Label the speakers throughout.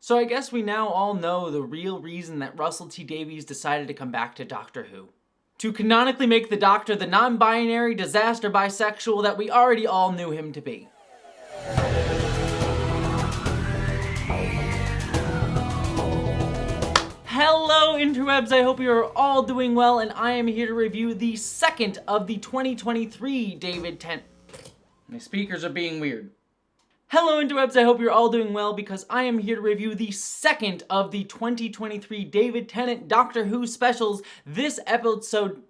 Speaker 1: So I guess we now all know the real reason that Russell T Davies decided to come back to Doctor Who. To canonically make the Doctor the non-binary disaster bisexual that we already all knew him to be. Hello interwebs, I hope you are all doing well, and I am here to review the second of the 2023 David Tennant. My speakers are being weird. Hello interwebs, I hope you're all doing well because I am here to review the second of the 2023 David Tennant Doctor Who specials. This episode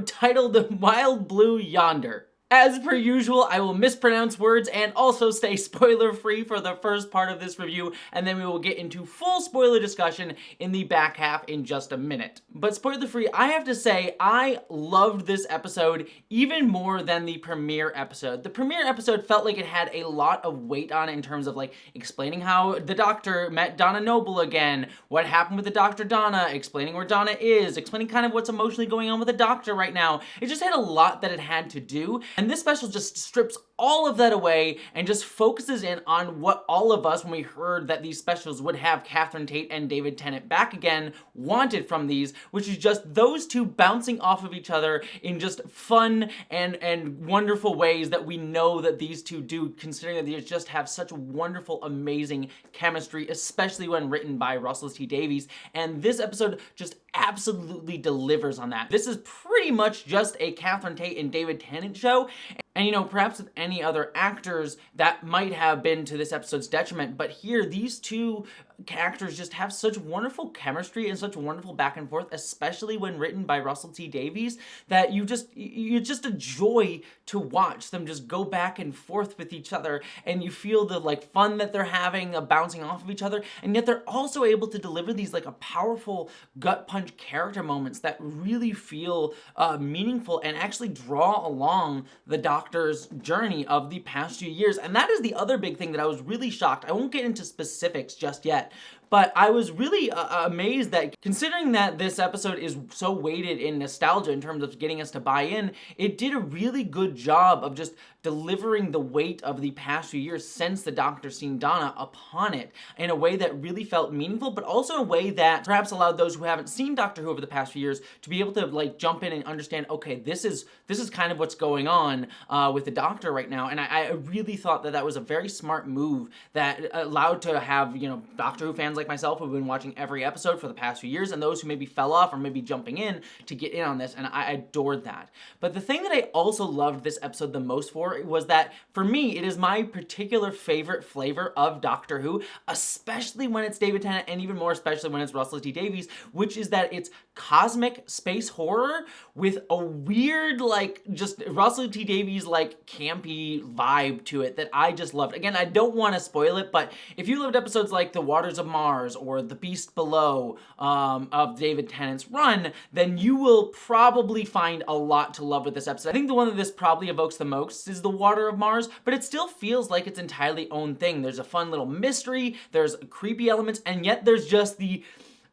Speaker 1: titled Wild Blue Yonder. As per usual, I will mispronounce words and also stay spoiler-free for the first part of this review, and then we will get into full spoiler discussion in the back half in just a minute. But spoiler-free, I have to say, I loved this episode even more than the premiere episode. The premiere episode felt like it had a lot of weight on it in terms of like explaining how the Doctor met Donna Noble again, what happened with the Dr. Donna, explaining where Donna is, explaining kind of what's emotionally going on with the Doctor right now. It just had a lot that it had to do. And this special just strips all of that away and just focuses in on what all of us, when we heard that these specials would have Catherine Tate and David Tennant back again, wanted from these, which is just those two bouncing off of each other in just fun and wonderful ways that we know that these two do, considering that they just have such wonderful, amazing chemistry, especially when written by Russell T Davies. And this episode just absolutely delivers on that. This is pretty much just a Catherine Tate and David Tennant show. And you know, perhaps with any other actors that might have been to this episode's detriment, but here these two actors just have such wonderful chemistry and such wonderful back and forth, especially when written by Russell T Davies, that you're just a joy to watch them just go back and forth with each other, and you feel the like fun that they're having bouncing off of each other, and yet they're also able to deliver these like a powerful gut punch character moments that really feel meaningful and actually draw along the Doctor's journey of the past few years. And that is the other big thing that I was really shocked. I won't get into specifics just yet, but I was really amazed that, considering that this episode is so weighted in nostalgia in terms of getting us to buy in, it did a really good job of just delivering the weight of the past few years since the Doctor seen Donna upon it in a way that really felt meaningful, but also in a way that perhaps allowed those who haven't seen Doctor Who over the past few years to be able to like jump in and understand, okay, this is kind of what's going on with the Doctor right now. And I really thought that that was a very smart move that allowed to have, you know, Doctor Who fans like myself who've been watching every episode for the past few years, and those who maybe fell off or maybe jumping in to get in on this, and I adored that. But the thing that I also loved this episode the most for was that, for me, it is my particular favorite flavor of Doctor Who, especially when it's David Tennant, and even more especially when it's Russell T Davies, which is that it's cosmic space horror with a weird, like, just Russell T Davies, like, campy vibe to it that I just loved. Again, I don't want to spoil it, but if you loved episodes like The Waters of Mars or The Beast Below of David Tennant's run, then you will probably find a lot to love with this episode. I think the one that this probably evokes the most is The Water of Mars, but it still feels like its entirely own thing. There's a fun little mystery, there's creepy elements, and yet there's just the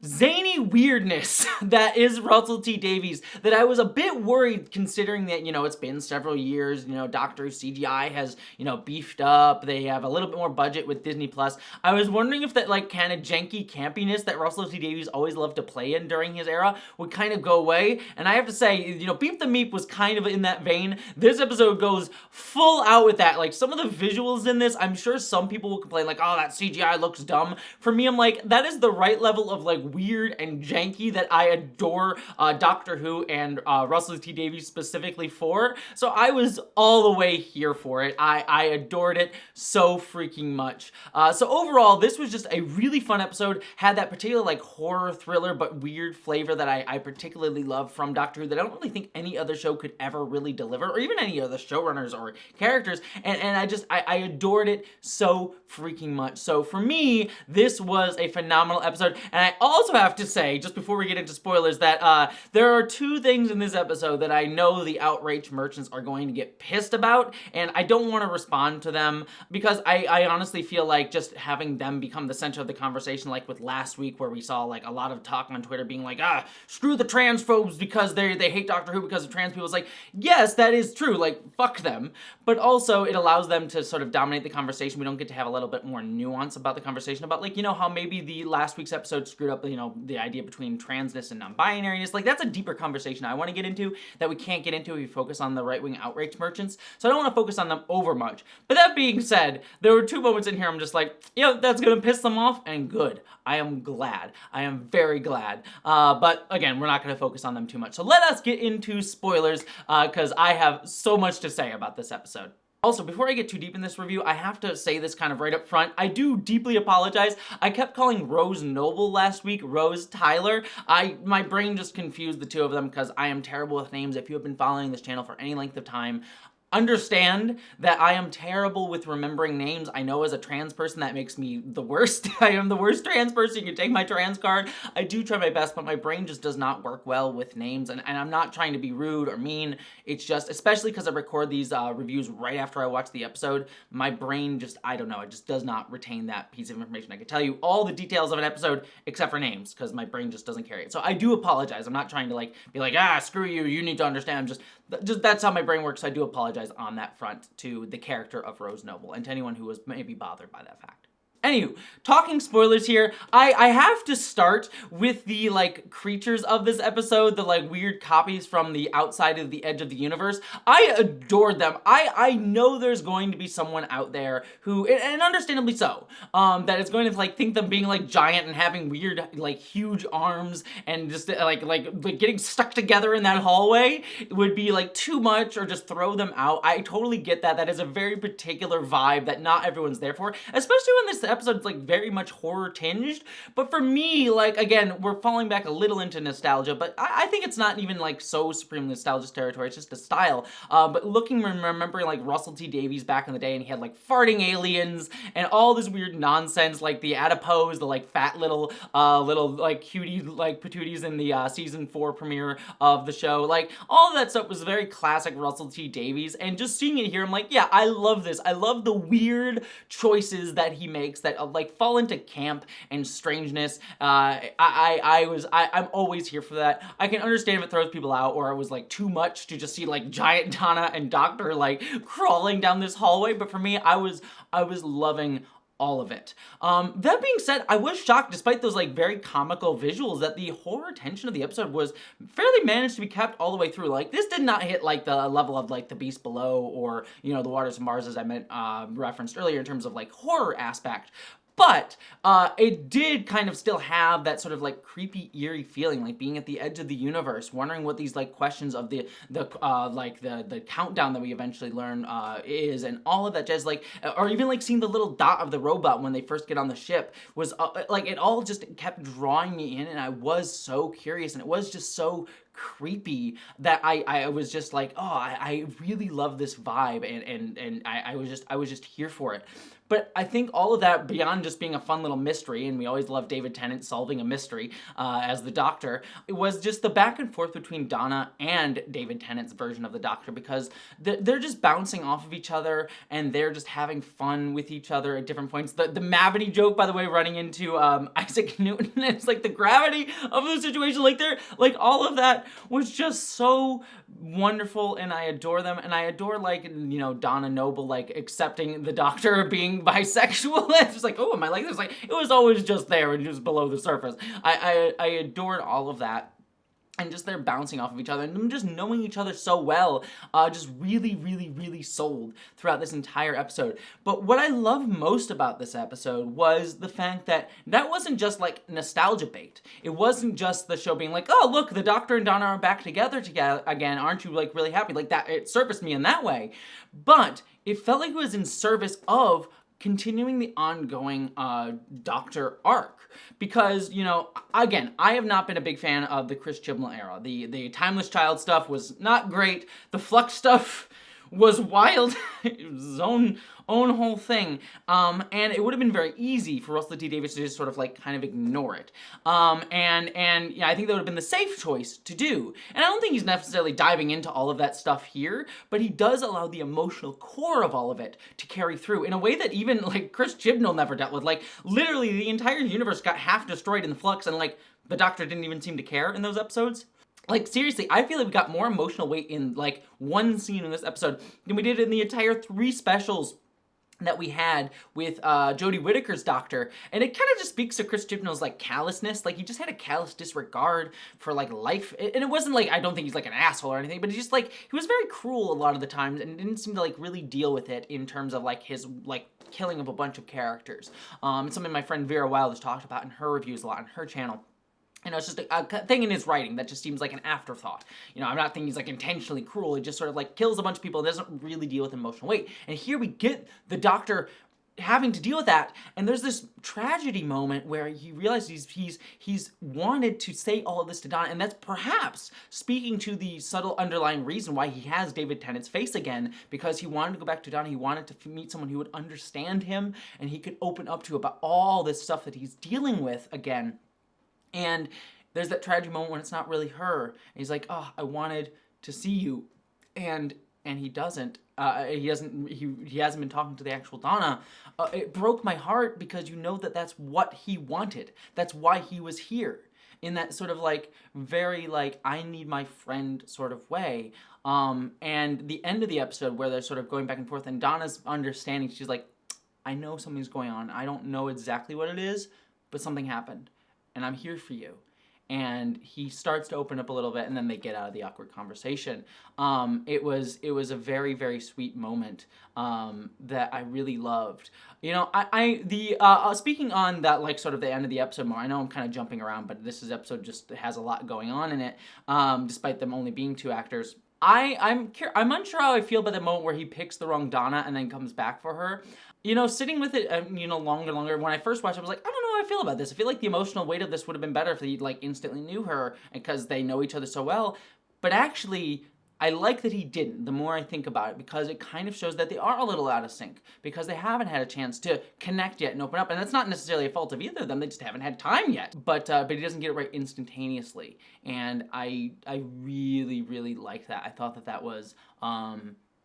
Speaker 1: zany weirdness that is Russell T Davies that I was a bit worried, considering that, you know, it's been several years, you know, Doctor Who CGI has, you know, beefed up, they have a little bit more budget with Disney Plus. I was wondering if that like kind of janky campiness that Russell T Davies always loved to play in during his era would kind of go away, and I have to say, you know, Beep the Meep was kind of in that vein. This episode goes full out with that. Like, some of the visuals in this, I'm sure some people will complain like, oh, that CGI looks dumb. For me, I'm like, that is the right level of like weird and janky that I adore Doctor Who and Russell T Davies specifically for. So I was all the way here for it. I adored it so freaking much. So overall, this was just a really fun episode. Had that particular like horror thriller but weird flavor that I particularly love from Doctor Who that I don't really think any other show could ever really deliver, or even any other showrunners or characters. And I adored it so freaking much. So for me, this was a phenomenal episode, and I also also have to say, just before we get into spoilers, that there are two things in this episode that I know the outraged merchants are going to get pissed about, and I don't want to respond to them because I honestly feel like just having them become the center of the conversation, like with last week where we saw like a lot of talk on Twitter being like, screw the transphobes because they hate Doctor Who because of trans people. It's like, yes, that is true, like, fuck them, but also it allows them to sort of dominate the conversation. We don't get to have a little bit more nuance about the conversation about, like, you know, how maybe the last week's episode screwed up, you know, the idea between transness and non-binariness. Like, that's a deeper conversation I want to get into that we can't get into if we focus on the right-wing outrage merchants, so I don't want to focus on them over much. But that being said, there were two moments in here I'm just like, yeah, that's gonna piss them off, and good. I am glad. I am very glad. But again, we're not gonna focus on them too much. So let us get into spoilers, because I have so much to say about this episode. Also, before I get too deep in this review, I have to say this kind of right up front. I do deeply apologize. I kept calling Rose Noble last week Rose Tyler. My brain just confused the two of them because I am terrible with names. If you have been following this channel for any length of time, understand that I am terrible with remembering names. I know as a trans person that makes me the worst. I am the worst trans person. You can take my trans card. I do try my best, but my brain just does not work well with names, and I'm not trying to be rude or mean. It's just, especially because I record these reviews right after I watch the episode, my brain just, I don't know, it just does not retain that piece of information. I can tell you all the details of an episode except for names because my brain just doesn't carry it. So I do apologize. I'm not trying to like be like, screw you, you need to understand. Just that's how my brain works. So I do apologize on that front to the character of Rose Noble and to anyone who was maybe bothered by that fact. Anywho, talking spoilers here, I have to start with the, like, creatures of this episode, the, like, weird copies from the outside of the edge of the universe. I adored them. I know there's going to be someone out there who, and understandably so, that is going to, like, think them being, like, giant and having weird, like, huge arms and just, like getting stuck together in that hallway would be, like, too much or just throw them out. I totally get that. That is a very particular vibe that not everyone's there for, especially when this episode's like very much horror tinged. But for me, like, again, we're falling back a little into nostalgia, but I think it's not even like so supreme nostalgia territory. It's just a style. But remembering like Russell T Davies back in the day, and he had like farting aliens and all this weird nonsense, like the adipose, the like fat little like cutie like patooties in the season 4 premiere of the show. Like all of that stuff was very classic Russell T Davies, and just seeing it here, I'm like, yeah, I love this. I love the weird choices that he makes that like fall into camp and strangeness. I'm always here for that. I can understand if it throws people out or it was like too much to just see like giant Donna and Doctor like crawling down this hallway, but for me, I was loving all of it. That being said, I was shocked, despite those like very comical visuals, that the horror tension of the episode was fairly managed to be kept all the way through. Like, this did not hit like the level of like The Beast Below or, you know, The Waters of Mars, as I referenced earlier, in terms of like horror aspect. But it did kind of still have that sort of like creepy, eerie feeling, like being at the edge of the universe, wondering what these like questions of the countdown that we eventually learn is, and all of that jazz, like, or even like seeing the little dot of the robot when they first get on the ship was like, it all just kept drawing me in, and I was so curious, and it was just so creepy that I was just like, oh, I really love this vibe, and I was just here for it. But I think all of that, beyond just being a fun little mystery, and we always love David Tennant solving a mystery as the Doctor, it was just the back and forth between Donna and David Tennant's version of the Doctor, because they're just bouncing off of each other, and they're just having fun with each other at different points. The Mavity joke, by the way, running into Isaac Newton, it's like the gravity of the situation, like all of that was just so wonderful, and I adore them, and I adore, like, you know, Donna Noble, like, accepting the Doctor being bisexual. It's just like, oh, am I like this? Like, it was always just there and just below the surface. I adored all of that. And just they're bouncing off of each other and just knowing each other so well, just really, really, really sold throughout this entire episode. But what I love most about this episode was the fact that wasn't just like nostalgia bait. It wasn't just the show being like, oh, look, the Doctor and Donna are back together again. Aren't you like really happy? Like that, it surfaced me in that way. But it felt like it was in service of continuing the ongoing Doctor arc. Because, you know, again, I have not been a big fan of the Chris Chibnall era. The Timeless Child stuff was not great. The Flux stuff was wild. It was its own whole thing. And it would have been very easy for Russell T Davies to just sort of like kind of ignore it. And yeah, I think that would have been the safe choice to do. And I don't think he's necessarily diving into all of that stuff here, but he does allow the emotional core of all of it to carry through in a way that even like Chris Chibnall never dealt with. Like literally the entire universe got half destroyed in the Flux, and like the Doctor didn't even seem to care in those episodes. Like, seriously, I feel like we got more emotional weight in, like, one scene in this episode than we did in the entire 3 specials that we had with Jodie Whittaker's Doctor. And it kind of just speaks to Chris Chibnall's, like, callousness. Like, he just had a callous disregard for, like, life. And it wasn't, like, I don't think he's, like, an asshole or anything, but he just, like, he was very cruel a lot of the times and didn't seem to, like, really deal with it in terms of, like, his, like, killing of a bunch of characters. It's something my friend Vera Wild has talked about in her reviews a lot on her channel. You know, it's just a thing in his writing that just seems like an afterthought. You know, I'm not thinking he's, like, intentionally cruel. He just sort of, like, kills a bunch of people and doesn't really deal with emotional weight. And here we get the Doctor having to deal with that, and there's this tragedy moment where he realizes he's wanted to say all of this to Donna, and that's perhaps speaking to the subtle underlying reason why he has David Tennant's face again, because he wanted to go back to Donna. He wanted to meet someone who would understand him, and he could open up to about all this stuff that he's dealing with again. And there's that tragic moment when it's not really her. And he's like, oh, I wanted to see you. And he doesn't. He hasn't been talking to the actual Donna. It broke my heart because you know that that's what he wanted. That's why he was here. In that sort of like, very like, I need my friend sort of way. And the end of the episode where they're sort of going back and forth and Donna's understanding, she's like, I know something's going on. I don't know exactly what it is, but something happened. And I'm here for you. And he starts to open up a little bit, and then they get out of the awkward conversation. It was a very, very sweet moment that I really loved. You know, speaking on that, like, sort of the end of the episode more, I know I'm kind of jumping around, but this episode just has a lot going on in it, despite them only being 2 actors. I'm unsure how I feel about the moment where he picks the wrong Donna and then comes back for her. You know, sitting with it, you know, longer. When I first watched it, I was like, I don't know how I feel about this. I feel like the emotional weight of this would have been better if he, like, instantly knew her because they know each other so well. But actually, I like that he didn't, the more I think about it, because it kind of shows that they are a little out of sync, because they haven't had a chance to connect yet and open up, and that's not necessarily a fault of either of them, they just haven't had time yet, but he doesn't get it right instantaneously, and I really, really like that. I thought that was,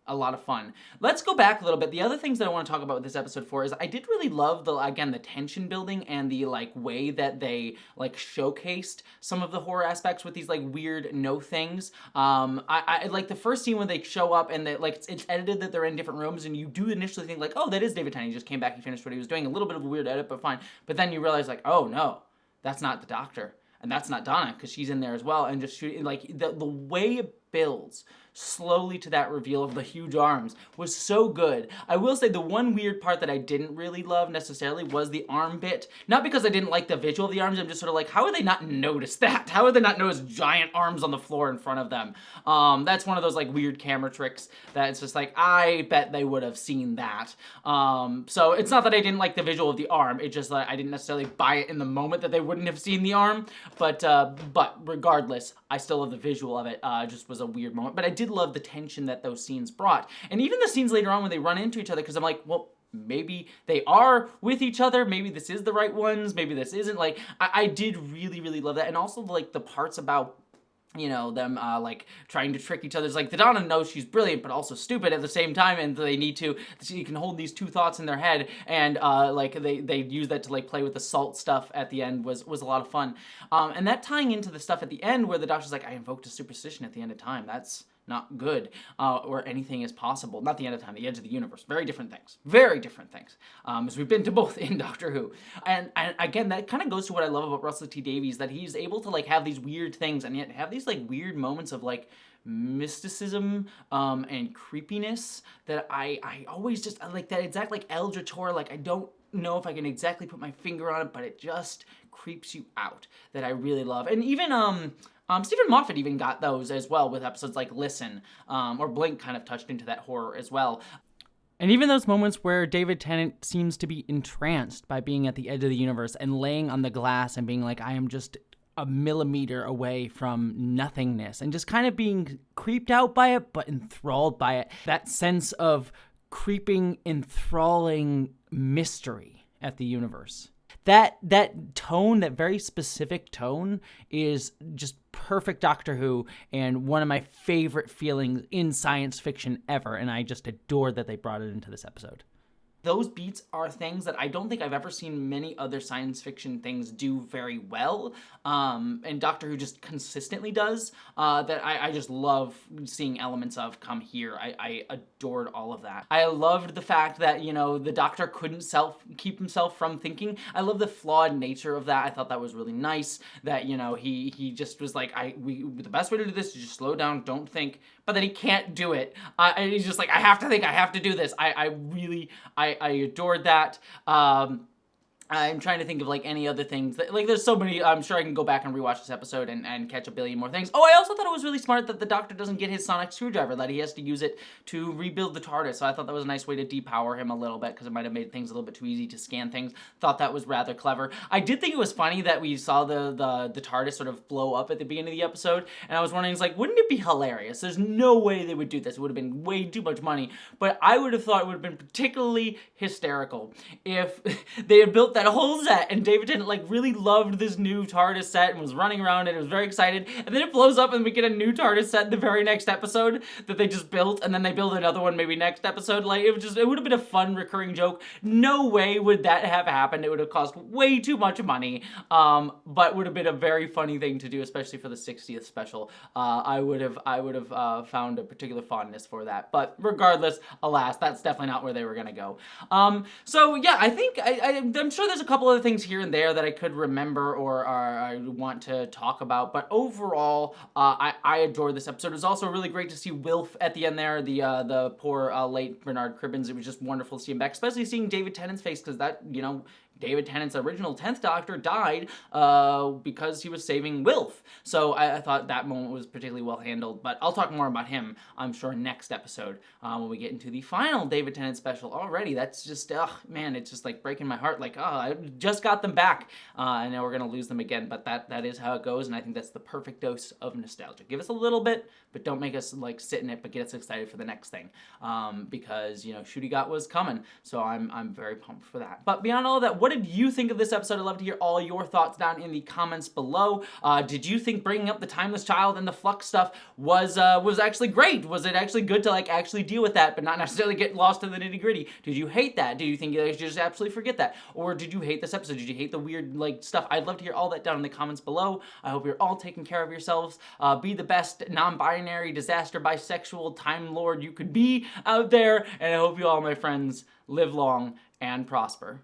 Speaker 1: a lot of fun. Let's go back a little bit. The other things that I want to talk about with this episode 4 is I did really love the tension building and the like way that they like showcased some of the horror aspects with these like weird no things. I like the first scene when they show up and they, like it's edited that they're in different rooms and you do initially think like, oh, that is David Tennant. He just came back, he finished what he was doing. A little bit of a weird edit, but fine. But then you realize like, oh no, that's not the Doctor. And that's not Donna, because she's in there as well, and just shooting, like, the way it builds slowly to that reveal of the huge arms was so good. I will say the one weird part that I didn't really love necessarily was the arm bit. Not because I didn't like the visual of the arms, I'm just sort of like, how would they not notice that? How would they not notice giant arms on the floor in front of them? That's one of those, like, weird camera tricks that it's just like, I bet they would have seen that. So it's not that I didn't like the visual of the arm, it's just that I didn't necessarily buy it in the moment that they wouldn't have seen the arm, but regardless, I still love the visual of it. It just was a weird moment, but I did love the tension that those scenes brought. And even the scenes later on when they run into each other, because I'm like, well, maybe they are with each other, maybe this is the right ones, maybe this isn't. Like, I did really, really love that. And also, like, the parts about, you know, them, like, trying to trick each other. It's like, the Donna knows she's brilliant, but also stupid at the same time, and they need to, so you can hold these 2 thoughts in their head, and, like, they use that to, like, play with the salt stuff at the end was a lot of fun. And that tying into the stuff at the end where the Doctor's like, I invoked a superstition at the end of time, that's not good, or anything is possible. Not the end of time, the edge of the universe. Very different things. Very different things. As we've been to both in Doctor Who. And again, that kind of goes to what I love about Russell T Davies, that he's able to, like, have these weird things and yet have these, like, weird moments of, like, mysticism and creepiness that I always just, like, that exact, like, Eldritch horror, like, I don't know if I can exactly put my finger on it, but it just creeps you out, that I really love. And even, Stephen Moffat even got those as well with episodes like Listen, or Blink kind of touched into that horror as well. And even those moments where David Tennant seems to be entranced by being at the edge of the universe and laying on the glass and being like, I am just a millimeter away from nothingness, and just kind of being creeped out by it, but enthralled by it. That sense of creeping, enthralling mystery at the universe. That tone, that very specific tone, is just perfect Doctor Who and one of my favorite feelings in science fiction ever, and I just adore that they brought it into this episode. Those beats are things that I don't think I've ever seen many other science fiction things do very well, and Doctor Who just consistently does, that I just love seeing elements of come here. I adored all of that. I loved the fact that, you know, the Doctor couldn't keep himself from thinking. I love the flawed nature of that. I thought that was really nice, that, you know, he just was like, the best way to do this is just slow down, don't think, but then he can't do it. And he's just like, I have to think, I have to do this. I adored that. I'm trying to think of, like, any other things. Like, there's so many. I'm sure I can go back and rewatch this episode and catch a billion more things. Oh, I also thought it was really smart that the Doctor doesn't get his sonic screwdriver, that he has to use it to rebuild the TARDIS. So I thought that was a nice way to depower him a little bit, because it might have made things a little bit too easy to scan things. Thought that was rather clever. I did think it was funny that we saw the TARDIS sort of blow up at the beginning of the episode, and I was wondering, it's like, wouldn't it be hilarious? There's no way they would do this. It would have been way too much money, but I would have thought it would have been particularly hysterical if they had built that whole set, and David Tennant, like, really loved this new TARDIS set and was running around and was very excited, and then it blows up and we get a new TARDIS set in the very next episode that they just built, and then they build another one maybe next episode. Like, it would have been a fun recurring joke. No way would that have happened. It would have cost way too much money, but would have been a very funny thing to do, especially for the 60th special. I would have found a particular fondness for that, but regardless, alas, that's definitely not where they were gonna go. So yeah, I think I'm sure there's a couple other things here and there that I could remember or I want to talk about, but overall, I adore this episode. It was also really great to see Wilf at the end there, the poor late Bernard Cribbins. It was just wonderful to see him back, especially seeing David Tennant's face, because that, you know, David Tennant's original 10th Doctor died because he was saving Wilf. So I thought that moment was particularly well handled, but I'll talk more about him, I'm sure, next episode when we get into the final David Tennant special already. That's just, man, it's just like breaking my heart. Like, I just got them back, and now we're going to lose them again, but that is how it goes, and I think that's the perfect dose of nostalgia. Give us a little bit, but don't make us, like, sit in it, but get us excited for the next thing, because, you know, Shooty Got was coming, so I'm very pumped for that. But beyond all of that, what did you think of this episode? I'd love to hear all your thoughts down in the comments below. Did you think bringing up the Timeless Child and the Flux stuff was actually great? Was it actually good to, like, actually deal with that, but not necessarily get lost in the nitty-gritty? Did you hate that? Do you think you should just absolutely forget that? Or did you hate this episode? Did you hate the weird, like, stuff? I'd love to hear all that down in the comments below. I hope you're all taking care of yourselves. Be the best non-binary, disaster, bisexual Time Lord you could be out there, and I hope you all, my friends, live long and prosper.